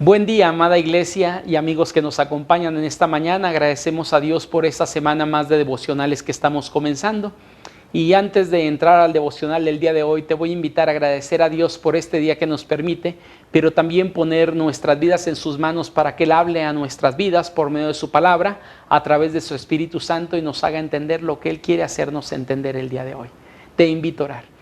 Buen día, amada iglesia y amigos que nos acompañan en esta mañana. Agradecemos a Dios por esta semana más de devocionales que estamos comenzando. Y antes de entrar al devocional del día de hoy, te voy a invitar a agradecer a Dios por este día que nos permite, pero también poner nuestras vidas en sus manos para que Él hable a nuestras vidas por medio de su palabra, a través de su Espíritu Santo, y nos haga entender lo que Él quiere hacernos entender el día de hoy. Te invito a orar.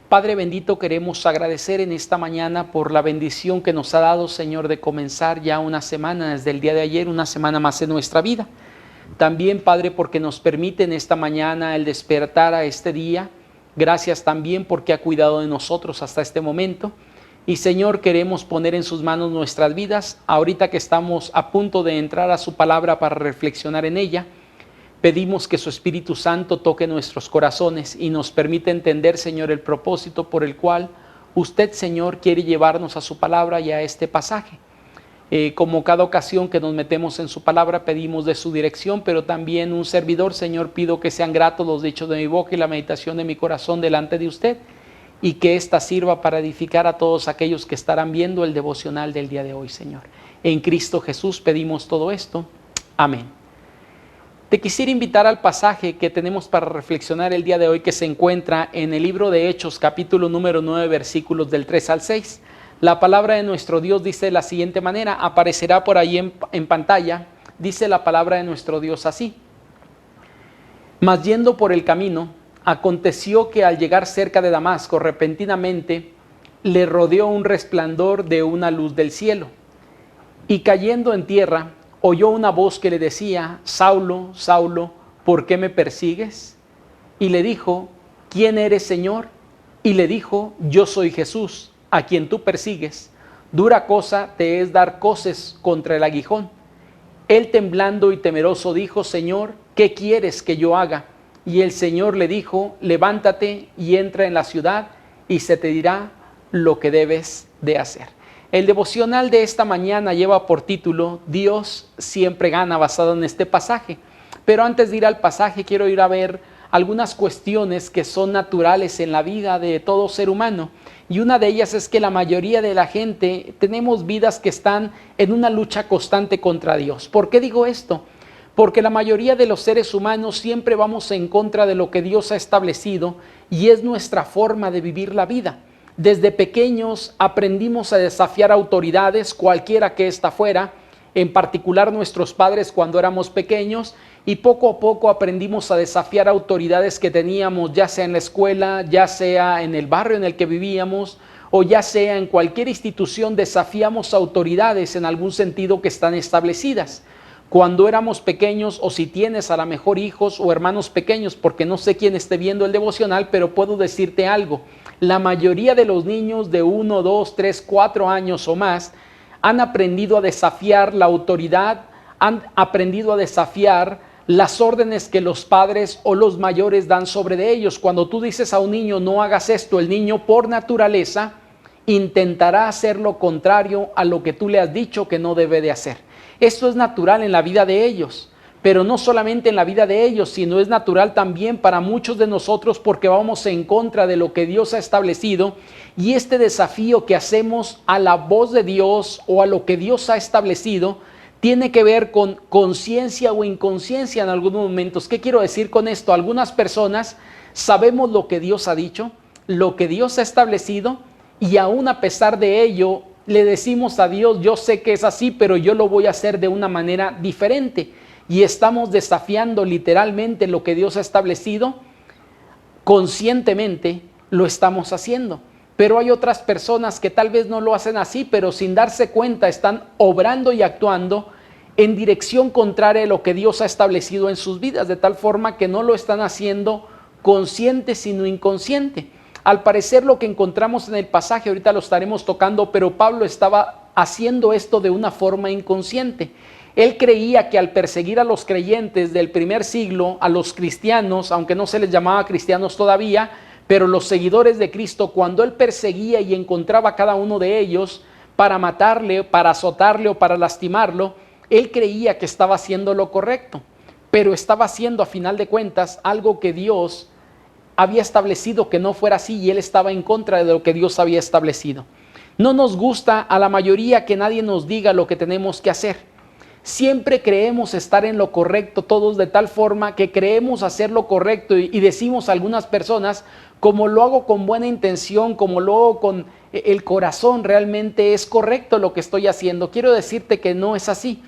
Padre bendito, queremos agradecer en esta mañana por la bendición que nos ha dado, Señor, de comenzar ya una semana desde el día de ayer, una semana más en nuestra vida. También, Padre, porque nos permite en esta mañana el despertar a este día. Gracias también porque ha cuidado de nosotros hasta este momento. Y, Señor, queremos poner en sus manos nuestras vidas. Ahorita que estamos a punto de entrar a su palabra para reflexionar en ella, pedimos que su Espíritu Santo toque nuestros corazones y nos permita entender, Señor, el propósito por el cual usted, Señor, quiere llevarnos a su palabra y a este pasaje. Como cada ocasión que nos metemos en su palabra, pedimos de su dirección, pero también un servidor, Señor, pido que sean gratos los dichos de mi boca y la meditación de mi corazón delante de usted, y que ésta sirva para edificar a todos aquellos que estarán viendo el devocional del día de hoy, Señor. En Cristo Jesús pedimos todo esto. Amén. Te quisiera invitar al pasaje que tenemos para reflexionar el día de hoy, que se encuentra en el libro de Hechos, capítulo número 9, versículos del 3 al 6. La palabra de nuestro Dios dice de la siguiente manera, aparecerá por ahí en pantalla, dice la palabra de nuestro Dios así. Mas yendo por el camino, aconteció que al llegar cerca de Damasco, repentinamente le rodeó un resplandor de una luz del cielo, y cayendo en tierra, oyó una voz que le decía, Saulo, Saulo, ¿por qué me persigues? Y le dijo, ¿quién eres, Señor? Y le dijo, yo soy Jesús, a quien tú persigues. Dura cosa te es dar coces contra el aguijón. Él, temblando y temeroso, dijo, Señor, ¿qué quieres que yo haga? Y el Señor le dijo, levántate y entra en la ciudad, y se te dirá lo que debes de hacer. El devocional de esta mañana lleva por título Dios siempre gana, basado en este pasaje. Pero antes de ir al pasaje, quiero ir a ver algunas cuestiones que son naturales en la vida de todo ser humano. Y una de ellas es que la mayoría de la gente tenemos vidas que están en una lucha constante contra Dios. ¿Por qué digo esto? Porque la mayoría de los seres humanos siempre vamos en contra de lo que Dios ha establecido, y es nuestra forma de vivir la vida. Desde pequeños aprendimos a desafiar autoridades, cualquiera que ésta fuera, en particular nuestros padres cuando éramos pequeños, y poco a poco aprendimos a desafiar autoridades que teníamos, ya sea en la escuela, ya sea en el barrio en el que vivíamos, o ya sea en cualquier institución. Desafiamos autoridades en algún sentido que están establecidas. Cuando éramos pequeños, o si tienes a lo mejor hijos o hermanos pequeños, porque no sé quién esté viendo el devocional, pero puedo decirte algo. La mayoría de los niños de 1, 2, 3, 4 años o más han aprendido a desafiar la autoridad, han aprendido a desafiar las órdenes que los padres o los mayores dan sobre de ellos. Cuando tú dices a un niño no hagas esto, el niño por naturaleza intentará hacer lo contrario a lo que tú le has dicho que no debe de hacer. Esto es natural en la vida de ellos, pero no solamente en la vida de ellos, sino es natural también para muchos de nosotros, porque vamos en contra de lo que Dios ha establecido. Y este desafío que hacemos a la voz de Dios o a lo que Dios ha establecido tiene que ver con conciencia o inconsciencia en algunos momentos. ¿Qué quiero decir con esto? Algunas personas sabemos lo que Dios ha dicho, lo que Dios ha establecido, y aún a pesar de ello le decimos a Dios, yo sé que es así, pero yo lo voy a hacer de una manera diferente. Y estamos desafiando literalmente lo que Dios ha establecido. Conscientemente lo estamos haciendo. Pero hay otras personas que tal vez no lo hacen así, pero sin darse cuenta están obrando y actuando en dirección contraria a lo que Dios ha establecido en sus vidas, de tal forma que no lo están haciendo consciente, sino inconsciente. Al parecer, lo que encontramos en el pasaje, ahorita lo estaremos tocando, pero Pablo estaba haciendo esto de una forma inconsciente. Él creía que al perseguir a los creyentes del primer siglo, a los cristianos, aunque no se les llamaba cristianos todavía, pero los seguidores de Cristo, cuando él perseguía y encontraba a cada uno de ellos para matarle, para azotarle o para lastimarlo, él creía que estaba haciendo lo correcto, pero estaba haciendo a final de cuentas algo que Dios había establecido que no fuera así, y él estaba en contra de lo que Dios había establecido. No nos gusta a la mayoría que nadie nos diga lo que tenemos que hacer. Siempre creemos estar en lo correcto, todos de tal forma que creemos hacer lo correcto y decimos a algunas personas, como lo hago con buena intención, como lo hago con el corazón, realmente es correcto lo que estoy haciendo. Quiero decirte que no es así.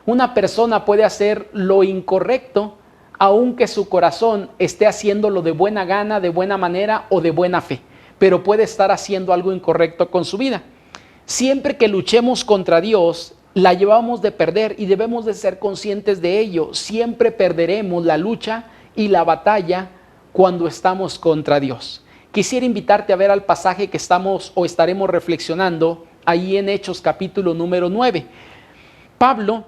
Una persona puede hacer lo incorrecto, aunque su corazón esté haciéndolo de buena gana, de buena manera o de buena fe, pero puede estar haciendo algo incorrecto con su vida. Siempre que luchemos contra Dios, la llevamos de perder y debemos de ser conscientes de ello. Siempre perderemos la lucha y la batalla cuando estamos contra Dios. Quisiera invitarte a ver al pasaje que estamos o estaremos reflexionando ahí en Hechos capítulo número 9. Pablo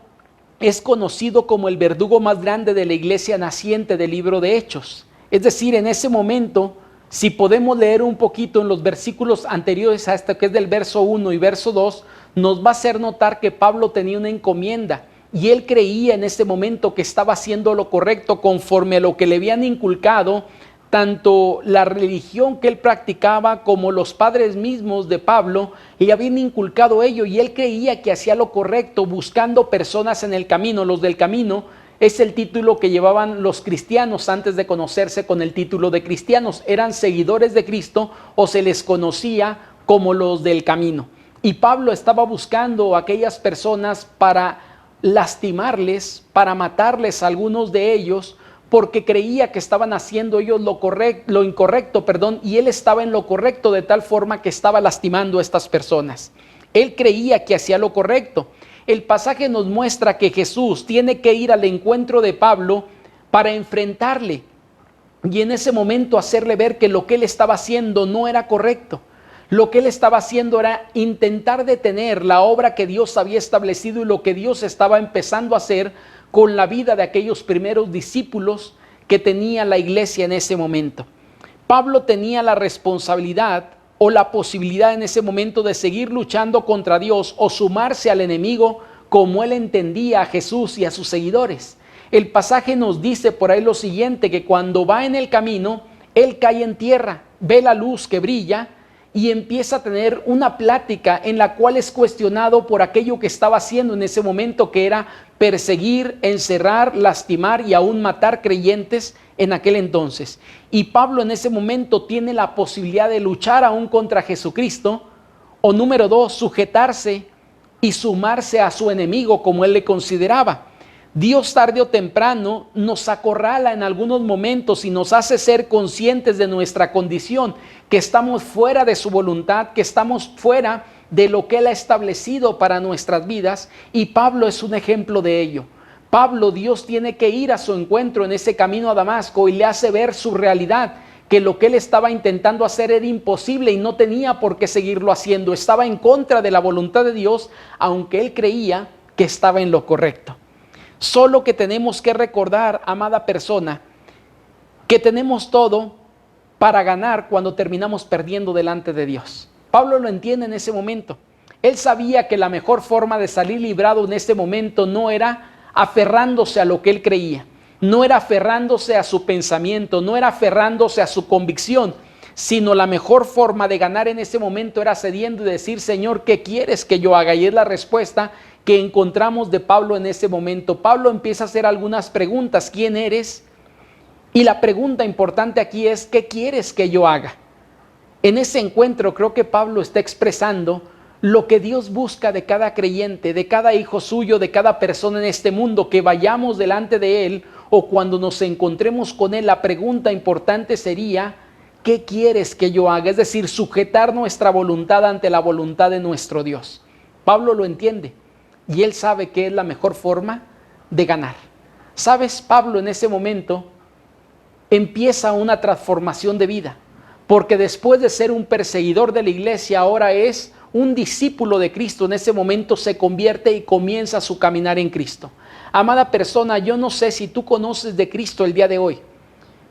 es conocido como el verdugo más grande de la iglesia naciente del libro de Hechos. Es decir, en ese momento, si podemos leer un poquito en los versículos anteriores a este, que es del verso 1 y verso 2, nos va a hacer notar que Pablo tenía una encomienda y él creía en ese momento que estaba haciendo lo correcto conforme a lo que le habían inculcado tanto la religión que él practicaba como los padres mismos de Pablo le habían inculcado ello, y él creía que hacía lo correcto buscando personas en el camino. Los del camino es el título que llevaban los cristianos antes de conocerse con el título de cristianos. Eran seguidores de Cristo o se les conocía como los del camino. Y Pablo estaba buscando a aquellas personas para lastimarles, para matarles a algunos de ellos, porque creía que estaban haciendo ellos lo incorrecto, y él estaba en lo correcto, de tal forma que estaba lastimando a estas personas. Él creía que hacía lo correcto. El pasaje nos muestra que Jesús tiene que ir al encuentro de Pablo para enfrentarle y en ese momento hacerle ver que lo que él estaba haciendo no era correcto. Lo que él estaba haciendo era intentar detener la obra que Dios había establecido y lo que Dios estaba empezando a hacer con la vida de aquellos primeros discípulos que tenía la iglesia en ese momento. Pablo tenía la responsabilidad o la posibilidad en ese momento de seguir luchando contra Dios o sumarse al enemigo como él entendía a Jesús y a sus seguidores. El pasaje nos dice por ahí lo siguiente, que cuando va en el camino, él cae en tierra, ve la luz que brilla y empieza a tener una plática en la cual es cuestionado por aquello que estaba haciendo en ese momento, que era perseguir, encerrar, lastimar y aún matar creyentes en aquel entonces. Y Pablo en ese momento tiene la posibilidad de luchar aún contra Jesucristo, o número 2, sujetarse y sumarse a su enemigo como él le consideraba. Dios tarde o temprano nos acorrala en algunos momentos y nos hace ser conscientes de nuestra condición, que estamos fuera de su voluntad, que estamos fuera de lo que él ha establecido para nuestras vidas, y Pablo es un ejemplo de ello. Pablo, Dios tiene que ir a su encuentro en ese camino a Damasco y le hace ver su realidad, que lo que él estaba intentando hacer era imposible y no tenía por qué seguirlo haciendo. Estaba en contra de la voluntad de Dios, aunque él creía que estaba en lo correcto. Solo que tenemos que recordar, amada persona, que tenemos todo para ganar cuando terminamos perdiendo delante de Dios. Pablo lo entiende en ese momento. Él sabía que la mejor forma de salir librado en ese momento no era aferrándose a lo que él creía, no era aferrándose a su pensamiento, no era aferrándose a su convicción, sino la mejor forma de ganar en ese momento era cediendo y decir: Señor, ¿qué quieres que yo haga? Y es la respuesta que encontramos de Pablo en ese momento. Pablo empieza a hacer algunas preguntas: ¿quién eres? Y la pregunta importante aquí es: ¿qué quieres que yo haga? En ese encuentro creo que Pablo está expresando lo que Dios busca de cada creyente, de cada hijo suyo, de cada persona en este mundo, que vayamos delante de Él o cuando nos encontremos con Él. La pregunta importante sería: ¿qué quieres que yo haga? Es decir, sujetar nuestra voluntad ante la voluntad de nuestro Dios. Pablo lo entiende y él sabe que es la mejor forma de ganar. ¿Sabes? Pablo en ese momento empieza una transformación de vida, porque después de ser un perseguidor de la iglesia, ahora es un discípulo de Cristo. En ese momento se convierte y comienza su caminar en Cristo. Amada persona, yo no sé si tú conoces de Cristo el día de hoy,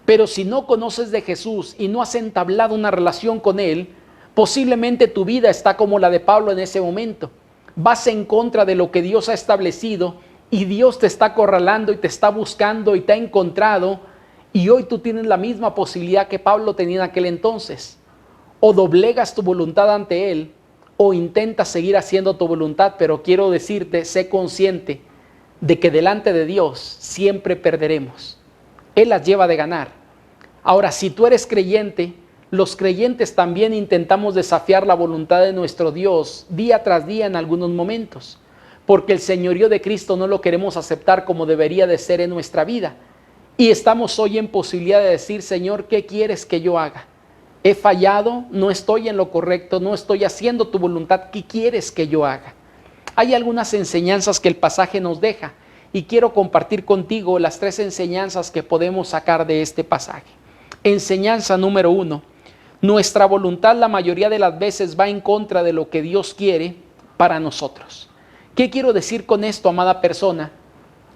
pero si no conoces de Jesús y no has entablado una relación con Él, posiblemente tu vida está como la de Pablo en ese momento. Vas en contra de lo que Dios ha establecido y Dios te está acorralando y te está buscando y te ha encontrado, y hoy tú tienes la misma posibilidad que Pablo tenía en aquel entonces. O doblegas tu voluntad ante Él o intentas seguir haciendo tu voluntad, pero quiero decirte, sé consciente de que delante de Dios siempre perderemos. Él las lleva de ganar. Ahora, si tú eres creyente, los creyentes también intentamos desafiar la voluntad de nuestro Dios día tras día en algunos momentos, porque el señorío de Cristo no lo queremos aceptar como debería de ser en nuestra vida. Y estamos hoy en posibilidad de decir, Señor, ¿qué quieres que yo haga? He fallado, no estoy en lo correcto, no estoy haciendo tu voluntad, ¿qué quieres que yo haga? Hay algunas enseñanzas que el pasaje nos deja y quiero compartir contigo las 3 enseñanzas que podemos sacar de este pasaje. Enseñanza número 1. Nuestra voluntad la mayoría de las veces va en contra de lo que Dios quiere para nosotros. ¿Qué quiero decir con esto, amada persona?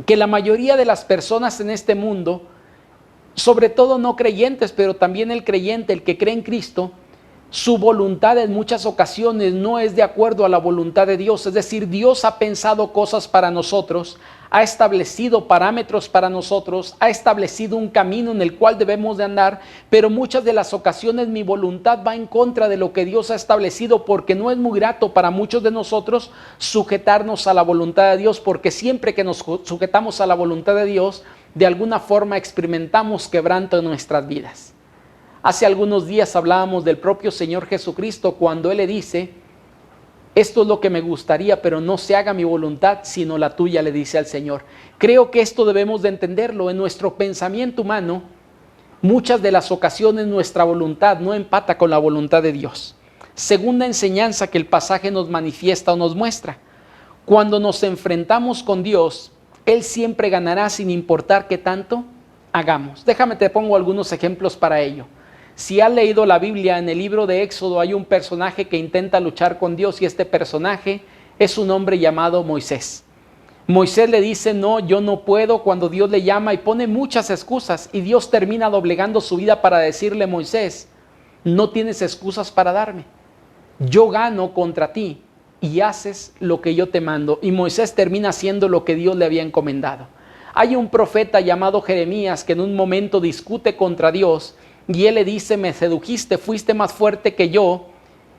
Que la mayoría de las personas en este mundo, sobre todo no creyentes, pero también el creyente, el que cree en Cristo, su voluntad en muchas ocasiones no es de acuerdo a la voluntad de Dios. Es decir, Dios ha pensado cosas para nosotros, ha establecido parámetros para nosotros, ha establecido un camino en el cual debemos de andar, pero muchas de las ocasiones mi voluntad va en contra de lo que Dios ha establecido, porque no es muy grato para muchos de nosotros sujetarnos a la voluntad de Dios, porque siempre que nos sujetamos a la voluntad de Dios, de alguna forma experimentamos quebranto en nuestras vidas. Hace algunos días hablábamos del propio Señor Jesucristo cuando Él le dice, esto es lo que me gustaría, pero no se haga mi voluntad, sino la tuya, le dice al Señor. Creo que esto debemos de entenderlo. En nuestro pensamiento humano, muchas de las ocasiones nuestra voluntad no empata con la voluntad de Dios. Segunda enseñanza que el pasaje nos manifiesta o nos muestra. Cuando nos enfrentamos con Dios, Él siempre ganará sin importar qué tanto hagamos. Déjame te pongo algunos ejemplos para ello. Si has leído la Biblia, en el libro de Éxodo hay un personaje que intenta luchar con Dios y este personaje es un hombre llamado Moisés. Moisés le dice, no, yo no puedo, cuando Dios le llama y pone muchas excusas y Dios termina doblegando su vida para decirle, Moisés, no tienes excusas para darme. Yo gano contra ti y haces lo que yo te mando. Y Moisés termina haciendo lo que Dios le había encomendado. Hay un profeta llamado Jeremías que en un momento discute contra Dios y él le dice, me sedujiste, fuiste más fuerte que yo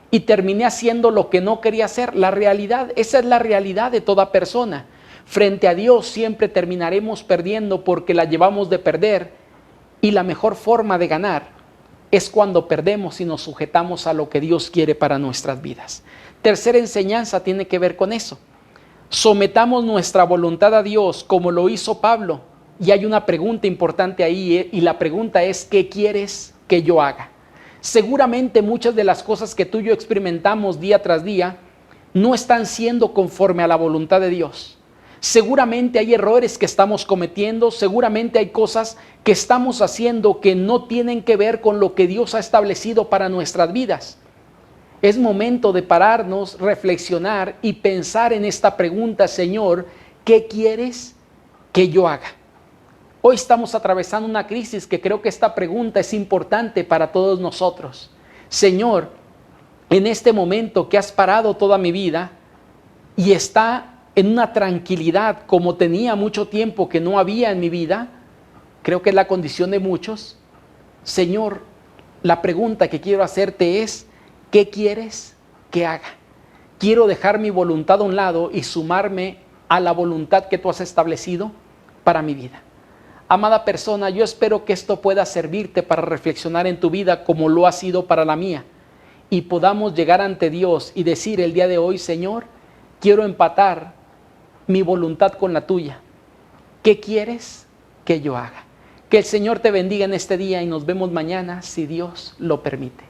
y terminé haciendo lo que no quería hacer. La realidad, esa es la realidad de toda persona. Frente a Dios siempre terminaremos perdiendo porque la llevamos de perder y la mejor forma de ganar es cuando perdemos y nos sujetamos a lo que Dios quiere para nuestras vidas. Tercera enseñanza tiene que ver con eso. Sometamos nuestra voluntad a Dios como lo hizo Pablo. Y hay una pregunta importante ahí, y la pregunta es, ¿qué quieres que yo haga? Seguramente muchas de las cosas que tú y yo experimentamos día tras día no están siendo conforme a la voluntad de Dios. Seguramente hay errores que estamos cometiendo, seguramente hay cosas que estamos haciendo que no tienen que ver con lo que Dios ha establecido para nuestras vidas. Es momento de pararnos, reflexionar y pensar en esta pregunta, Señor, ¿qué quieres que yo haga? Hoy estamos atravesando una crisis que creo que esta pregunta es importante para todos nosotros. Señor, en este momento que has parado toda mi vida y está en una tranquilidad como tenía mucho tiempo que no había en mi vida, creo que es la condición de muchos. Señor, la pregunta que quiero hacerte es, ¿qué quieres que haga? Quiero dejar mi voluntad a un lado y sumarme a la voluntad que tú has establecido para mi vida. Amada persona, yo espero que esto pueda servirte para reflexionar en tu vida como lo ha sido para la mía y podamos llegar ante Dios y decir el día de hoy, Señor, quiero empatar mi voluntad con la tuya. ¿Qué quieres que yo haga? Que el Señor te bendiga en este día y nos vemos mañana si Dios lo permite.